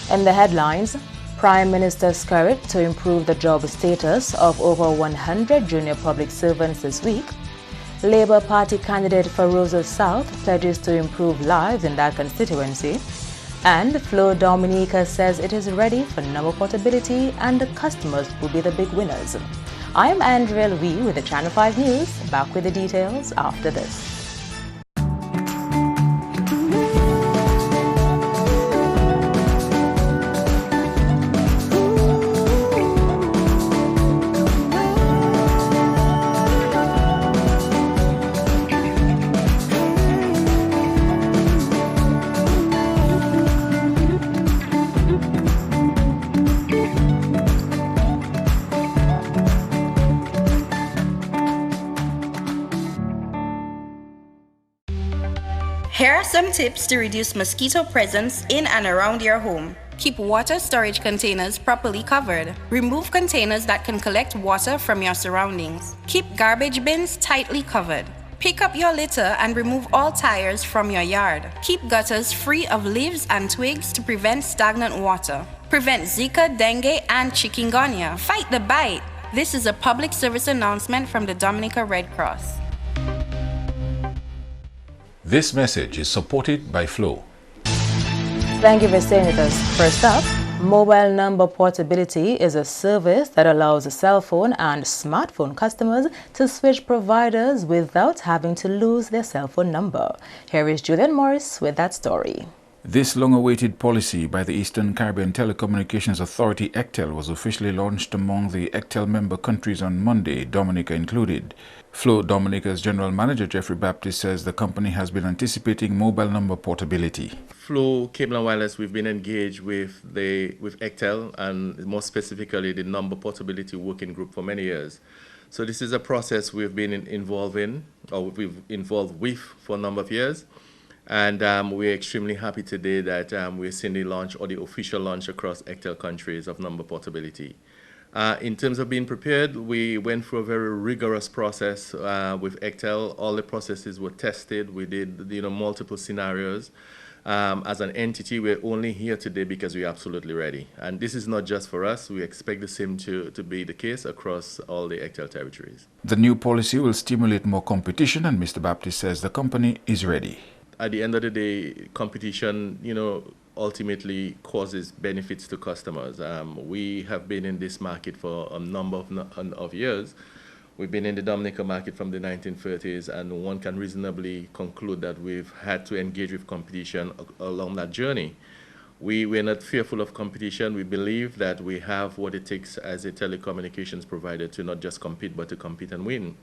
In the headlines, Prime Minister scurried to improve the job status of over 100 junior public servants this week. Labour Party candidate for Roseau South pledges to improve lives in that constituency. And Flo Dominica says it is ready for number portability and the customers will be the big winners. I am Andrea Louis with the Channel 5 News. Back with the details after this. Here are some tips to reduce mosquito presence in and around your home. Keep water storage containers properly covered. Remove containers that can collect water from your surroundings. Keep garbage bins tightly covered. Pick up your litter and remove all tires from your yard. Keep gutters free of leaves and twigs to prevent stagnant water. Prevent Zika, dengue, and chikungunya. Fight the bite. This is a public service announcement from the Dominica Red Cross. This message is supported by Flo. Thank you for staying with us. First up, mobile number portability is a service that allows cell phone and smartphone customers to switch providers without having to lose their cell phone number. Here is Julian Morris with that story. This long-awaited policy by the Eastern Caribbean Telecommunications Authority, ECTEL, was officially launched among the ECTEL member countries on Monday, Dominica included. Flo Dominica's General Manager Jeffrey Baptist says the company has been anticipating mobile number portability. Flo Cable and Wireless, we've been engaged with ECTEL and more specifically the number portability working group for many years. So this is a process we've been involved with for a number of years. And we're extremely happy today that we're seeing the launch or the official launch across ECTEL countries of number portability. In terms of being prepared, we went through a very rigorous process with ECTEL. All the processes were tested. We did multiple scenarios. As an entity, we're only here today because we're absolutely ready. And this is not just for us. We expect the same to be the case across all the ECTEL territories. The new policy will stimulate more competition, and Mr. Baptist says the company is ready. At the end of the day, competition, ultimately causes benefits to customers. We have been in this market for a number of years. We've been in the Dominica market from the 1930s, and one can reasonably conclude that we've had to engage with competition along that journey. We're not fearful of competition. We believe that we have what it takes as a telecommunications provider to not just compete, but to compete and win.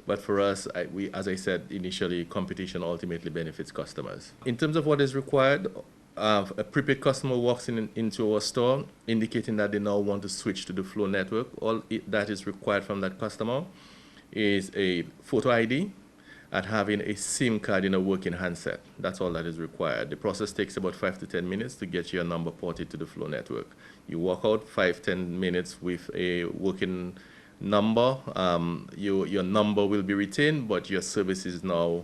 But for us, as I said initially, competition ultimately benefits customers. In terms of what is required, a prepaid customer walks into our store indicating that they now want to switch to the Flo network. All that is required from that customer is a photo ID and having a SIM card in a working handset. That's all that is required. The process takes about 5 to 10 minutes to get your number ported to the Flo network. You walk out 5-10 minutes with a working number. Your number will be retained, but your service is now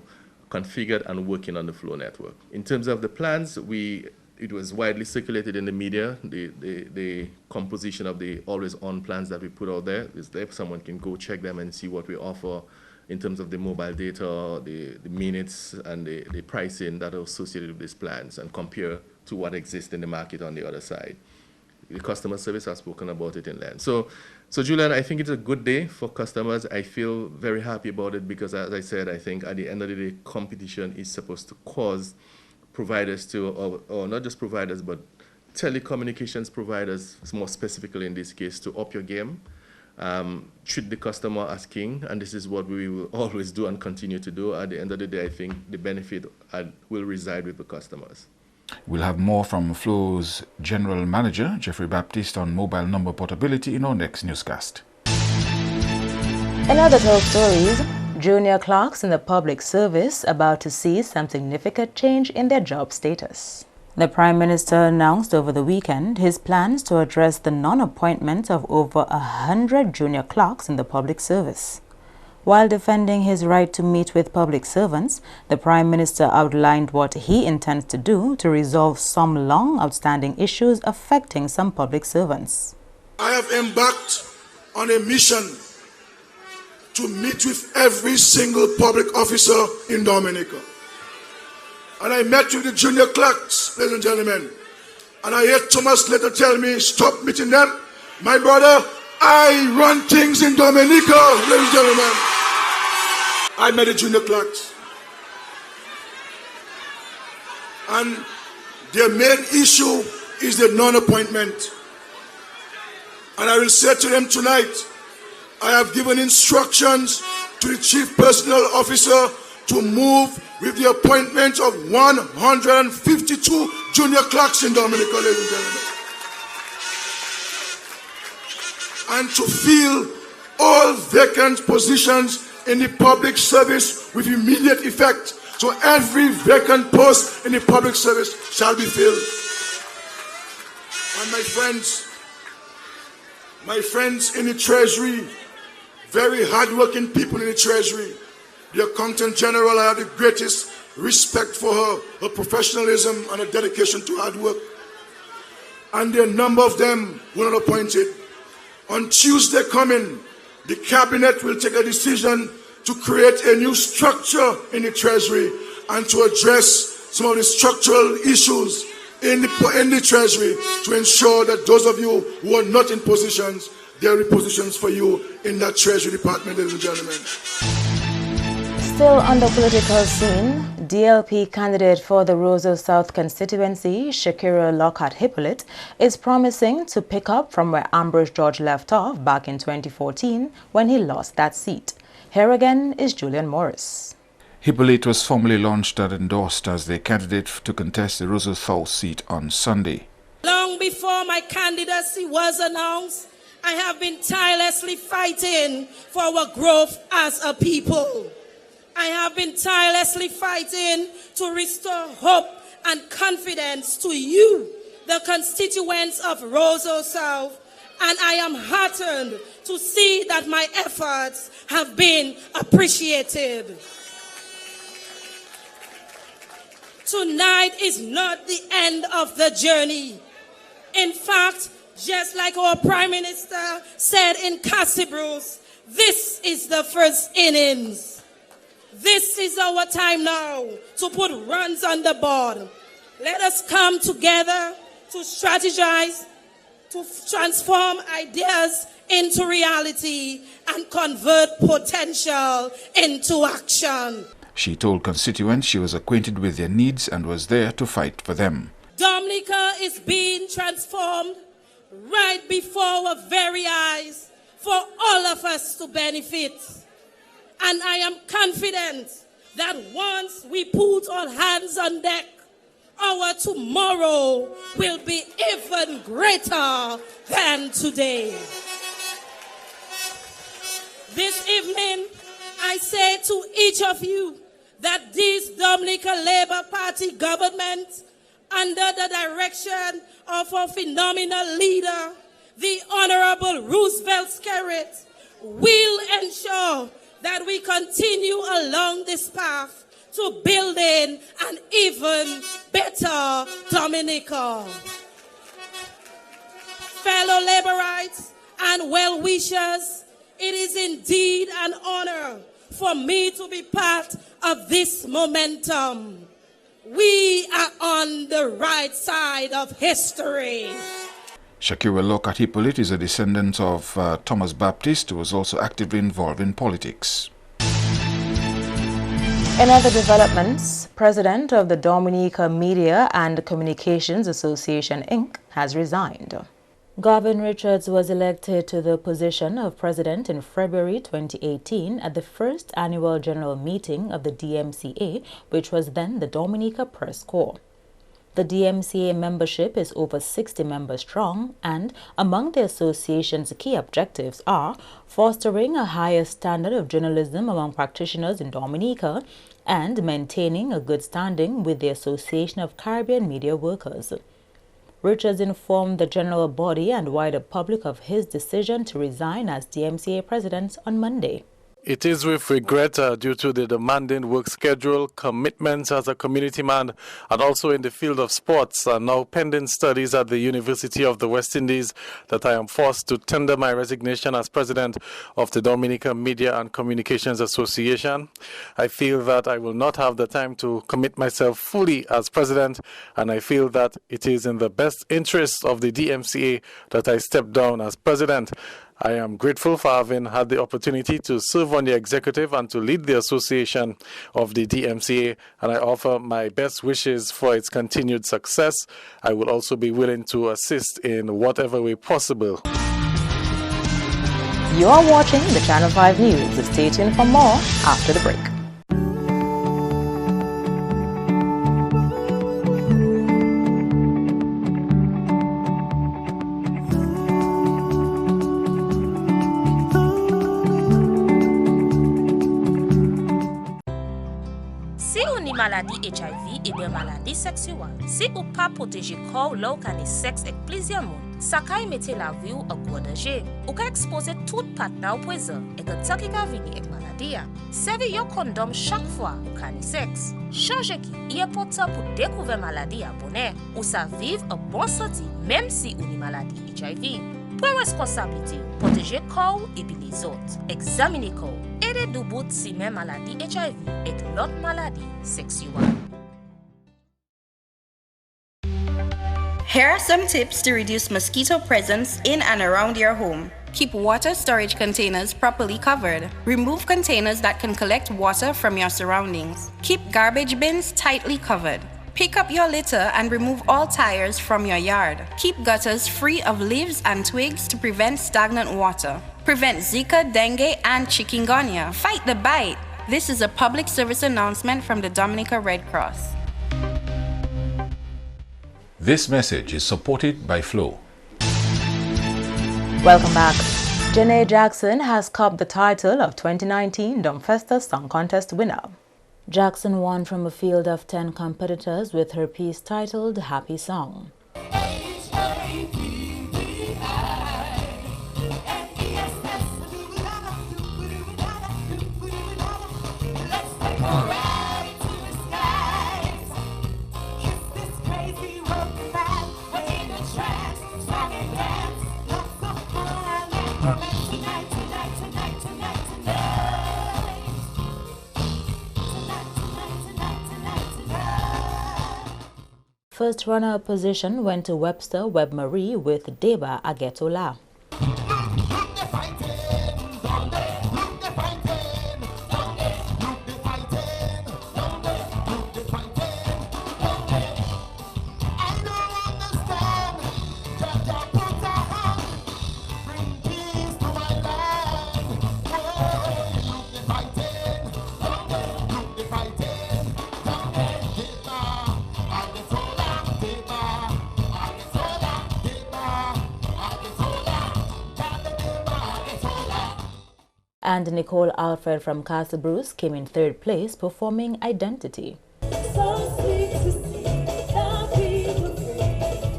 configured and working on the Flo network. In terms of the plans, it was widely circulated in the media. The composition of the always-on plans that we put out there is there. Someone can go check them and see what we offer in terms of the mobile data, the minutes, and the pricing that are associated with these plans, and compare to what exists in the market on the other side. The customer service has spoken about it in length. So Julian, I think it's a good day for customers. I feel very happy about it because, as I said, I think at the end of the day, competition is supposed to cause providers to, or not just providers, but telecommunications providers, more specifically in this case, to up your game, treat the customer as king, and this is what we will always do and continue to do. At the end of the day, I think the benefit will reside with the customers. We'll have more from Flo's General Manager, Jeffrey Baptist, on mobile number portability in our next newscast. In other top stories, junior clerks in the public service about to see some significant change in their job status. The Prime Minister announced over the weekend his plans to address the non-appointment of over 100 junior clerks in the public service. While defending his right to meet with public servants, the Prime Minister outlined what he intends to do to resolve some long outstanding issues affecting some public servants. I have embarked on a mission to meet with every single public officer in Dominica. And I met with the junior clerks, ladies and gentlemen. And I heard Thomas later tell me, stop meeting them. My brother, I run things in Dominica, ladies and gentlemen. I met the junior clerks. And their main issue is the non-appointment. And I will say to them tonight, I have given instructions to the Chief Personnel Officer to move with the appointment of 152 junior clerks in Dominica, ladies and gentlemen. And to fill all vacant positions in the public service with immediate effect. So every vacant post in the public service shall be filled. And my friends in the Treasury, very hard-working people in the Treasury, the Accountant General, I have the greatest respect for her professionalism and her dedication to hard work. And a number of them were not appointed. On Tuesday coming, the Cabinet will take a decision to create a new structure in the Treasury and to address some of the structural issues in the Treasury to ensure that those of you who are not in positions, there will be positions for you in that Treasury Department, ladies and gentlemen. Still on the political scene, DLP candidate for the Roseau South constituency, Shakira Lockhart-Hippolyte, is promising to pick up from where Ambrose George left off back in 2014 when he lost that seat. Here again is Julian Morris. Hippolyte was formally launched and endorsed as the candidate to contest the Roseau South seat on Sunday. Long before my candidacy was announced, I have been tirelessly fighting for our growth as a people. I have been tirelessly fighting to restore hope and confidence to you, the constituents of Roseau South, and I am heartened to see that my efforts have been appreciated. Tonight is not the end of the journey. In fact, just like our Prime Minister said in Cassibruce, this is the first innings. This is our time now to put runs on the board. Let us come together to strategize, to transform ideas into reality and convert potential into action. She told constituents she was acquainted with their needs and was there to fight for them. Dominica is being transformed right before our very eyes for all of us to benefit. And I am confident that once we put all hands on deck, our tomorrow will be even greater than today. This evening, I say to each of you that this Dominica Labour Party government, under the direction of our phenomenal leader, the Honorable Roosevelt Skerrit, will ensure that we continue along this path to building an even better Dominica. Fellow Laborites and well-wishers, it is indeed an honor for me to be part of this momentum. We are on the right side of history. Shakira Lockhart-Hippolyte is a descendant of Thomas Baptist, who was also actively involved in politics. In other developments, President of the Dominica Media and Communications Association, Inc., has resigned. Garvin Richards was elected to the position of president in February 2018 at the first annual general meeting of the DMCA, which was then the Dominica Press Corps. The DMCA membership is over 60 members strong, and among the association's key objectives are fostering a higher standard of journalism among practitioners in Dominica and maintaining a good standing with the Association of Caribbean Media Workers. Richards informed the general body and wider public of his decision to resign as DMCA president on Monday. It is with regret due to the demanding work schedule, commitments as a community man, and also in the field of sports, and now pending studies at the University of the West Indies, that I am forced to tender my resignation as president of the Dominican Media and Communications Association. I feel that I will not have the time to commit myself fully as president, and I feel that it is in the best interest of the DMCA that I step down as president. I am grateful for having had the opportunity to serve on the executive and to lead the association of the DMCA, and I offer my best wishes for its continued success. I will also be willing to assist in whatever way possible. You are watching the Channel 5 News. Stay tuned for more after the break. Si ou ni maladie HIV et bien maladie sexuelle, si ou pas protéger corps là ou kane sexe avec plusieurs monde, ça kay mette la vie ou en gros danger. Ou ka exposer tout partenaire au poison et que ça qui ka vini avec maladie. Servi yon condom chaque fois ou kane sexe. Changer qui est important pour découvrir maladie à bonheur ou ça vivre en bonne santé même si ou ni maladie HIV. Pour responsabilité, protéger corps et puis les autres. Examiner corps. Aider du bout si même maladie HIV et l'autre maladie sexuelle. Here are some tips to reduce mosquito presence in and around your home. Keep water storage containers properly covered. Remove containers that can collect water from your surroundings. Keep garbage bins tightly covered. Pick up your litter and remove all tires from your yard. Keep gutters free of leaves and twigs to prevent stagnant water. Prevent Zika, dengue, and chikungunya. Fight the bite. This is a public service announcement from the Dominica Red Cross. This message is supported by Flow. Welcome back. Janae Jackson has copped the title of 2019 Dumfesta Song Contest winner. Jackson won from a field of 10 competitors with her piece titled Happy Song. First runner-up position went to Webster Webb Marie with Deba Agetola. And Nicole Alfred from Castle Bruce came in third place performing Identity. So sweet to see the people free,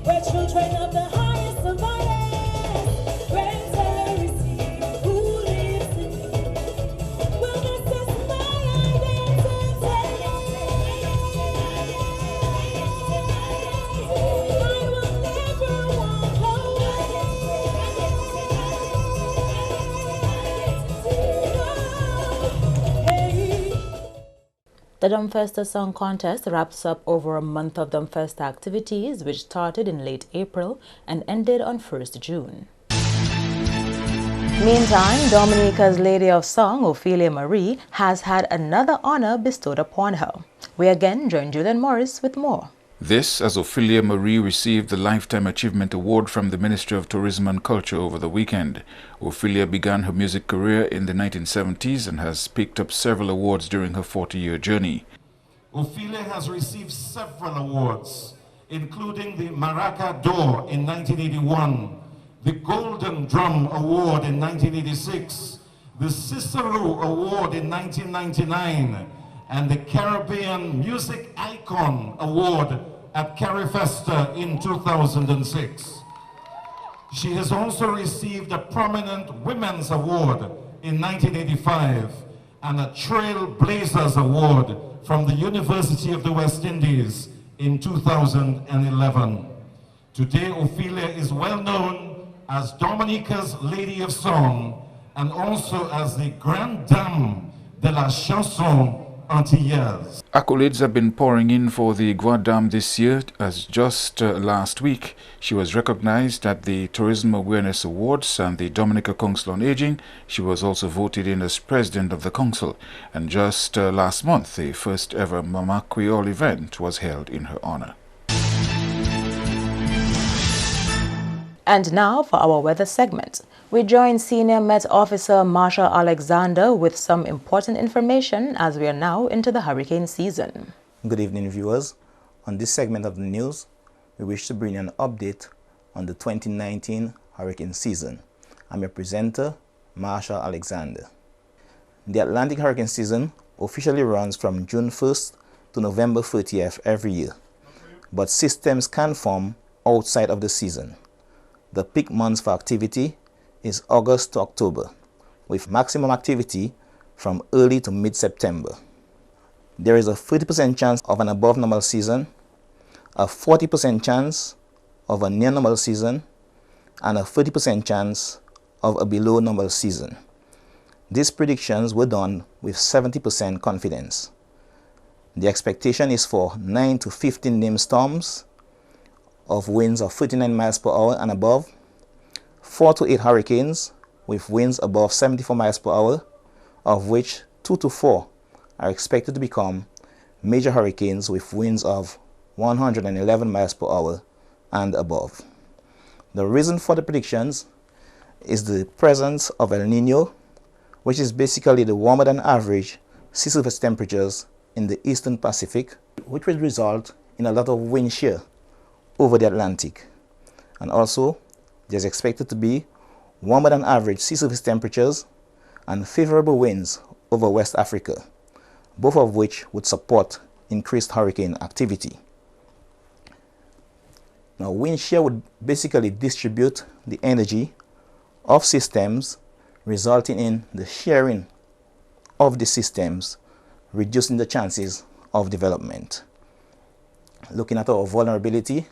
where children of the highest survive, friends I receive, who lives in me, will this is my identity. I will never walk The Dumfesta Song Contest wraps up over a month of Dumfesta activities, which started in late April and ended on 1st June. Meantime, Dominica's Lady of Song, Ophelia Marie, has had another honor bestowed upon her. We again join Julian Morris with more. This as Ophelia Marie received the Lifetime Achievement Award from the Ministry of Tourism and Culture over the weekend. Ophelia began her music career in the 1970s and has picked up several awards during her 40-year journey. Ophelia has received several awards, including the Maraca d'Or in 1981, the Golden Drum Award in 1986, the Cicero Award in 1999, and the Caribbean Music Icon Award at Carifesta in 2006. She has also received a prominent Women's Award in 1985 and a Trailblazers Award from the University of the West Indies in 2011. Today, Ophelia is well known as Dominica's Lady of Song and also as the Grande Dame de la Chanson Antillaise. Accolades have been pouring in for the Grande Dame this year, as just last week she was recognized at the Tourism Awareness Awards and the Dominica Council on Aging. She was also voted in as president of the council, and just last month the first ever Mama Creole event was held in her honor. And now for our weather segment. We join Senior Met Officer Marsha Alexander with some important information as we are now into the hurricane season. Good evening, viewers. On this segment of the news, we wish to bring you an update on the 2019 hurricane season. I'm your presenter, Marsha Alexander. The Atlantic hurricane season officially runs from June 1st to November 30th every year, but systems can form outside of the season. The peak months for activity is August to October, with maximum activity from early to mid-September. There is a 30% chance of an above normal season, a 40% chance of a near normal season, and a 30% chance of a below normal season. These predictions were done with 70% confidence. The expectation is for 9 to 15 named storms of winds of 39 miles per hour and above, 4 to 8 hurricanes with winds above 74 miles per hour, of which 2 to 4 are expected to become major hurricanes with winds of 111 miles per hour and above. The reason for the predictions is the presence of El Nino, which is basically the warmer than average sea surface temperatures in the eastern Pacific, which will result in a lot of wind shear over the Atlantic. And also, there's expected to be warmer than average sea surface temperatures and favorable winds over West Africa, both of which would support increased hurricane activity. Now, wind shear would basically distribute the energy of systems, resulting in the shearing of the systems, reducing the chances of development. Looking at our vulnerability,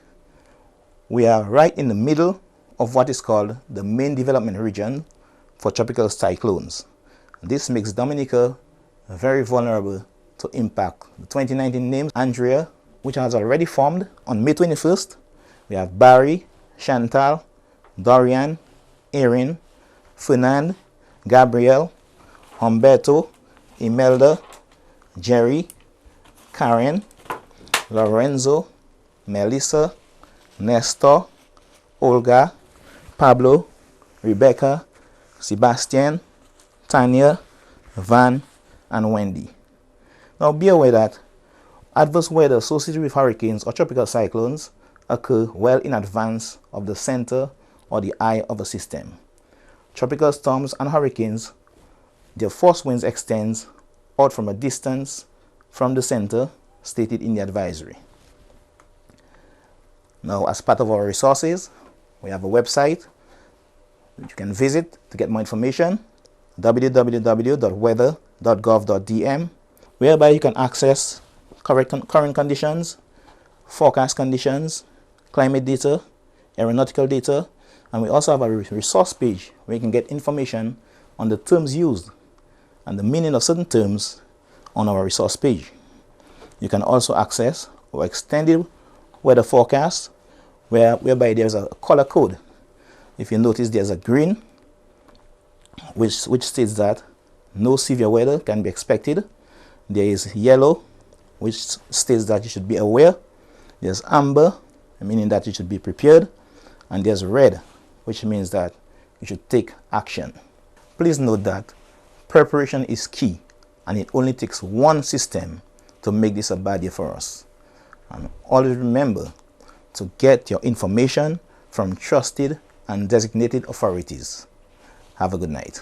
we are right in the middle of what is called the main development region for tropical cyclones. This makes Dominica very vulnerable to impact. The 2019 names, Andrea, which has already formed on May 21st. We have Barry, Chantal, Dorian, Erin, Fernand, Gabriel, Humberto, Imelda, Jerry, Karen, Lorenzo, Melissa, Nestor, Olga, Pablo, Rebecca, Sebastian, Tanya, Van, and Wendy. Now be aware that adverse weather associated with hurricanes or tropical cyclones occur well in advance of the center or the eye of a system. Tropical storms and hurricanes, their force winds extends out from a distance from the center stated in the advisory. Now, as part of our resources, we have a website that you can visit to get more information, www.weather.gov.dm, whereby you can access current conditions, forecast conditions, climate data, aeronautical data, and we also have a resource page where you can get information on the terms used and the meaning of certain terms on our resource page. You can also access our extended weather forecast whereby there's a color code. If you notice, there's a green which states that no severe weather can be expected. There is yellow, which states that you should be aware. There's amber, meaning that you should be prepared. And there's red, which means that you should take action. Please note that preparation is key, and it only takes one system to make this a bad year for us. And always remember to get your information from trusted and designated authorities. Have a good night.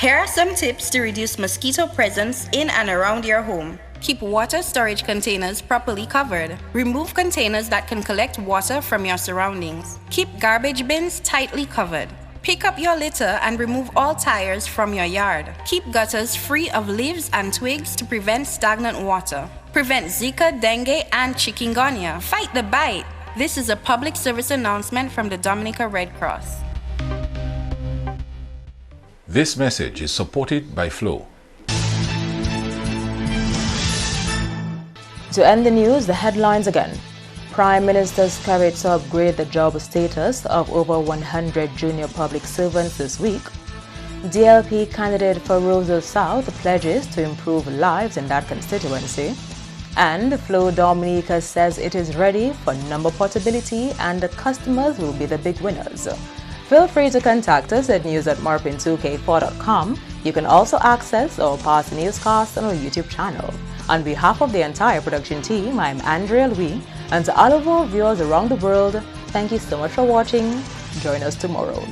Here are some tips to reduce mosquito presence in and around your home. Keep water storage containers properly covered. Remove containers that can collect water from your surroundings. Keep garbage bins tightly covered. Pick up your litter and remove all tires from your yard. Keep gutters free of leaves and twigs to prevent stagnant water. Prevent Zika, dengue, and chikungunya. Fight the bite. This is a public service announcement from the Dominica Red Cross. This message is supported by Flow. To end the news, the headlines again. Prime Minister's courage to upgrade the job status of over 100 junior public servants this week. DLP candidate for Roseau South pledges to improve lives in that constituency. And Flo Dominica says it is ready for number portability and the customers will be the big winners. Feel free to contact us at news@NewsMon3rdJune2k19. You can also access our past newscasts on our YouTube channel. On behalf of the entire production team, I'm Andrea Louis, and to all of our viewers around the world, thank you so much for watching. Join us tomorrow.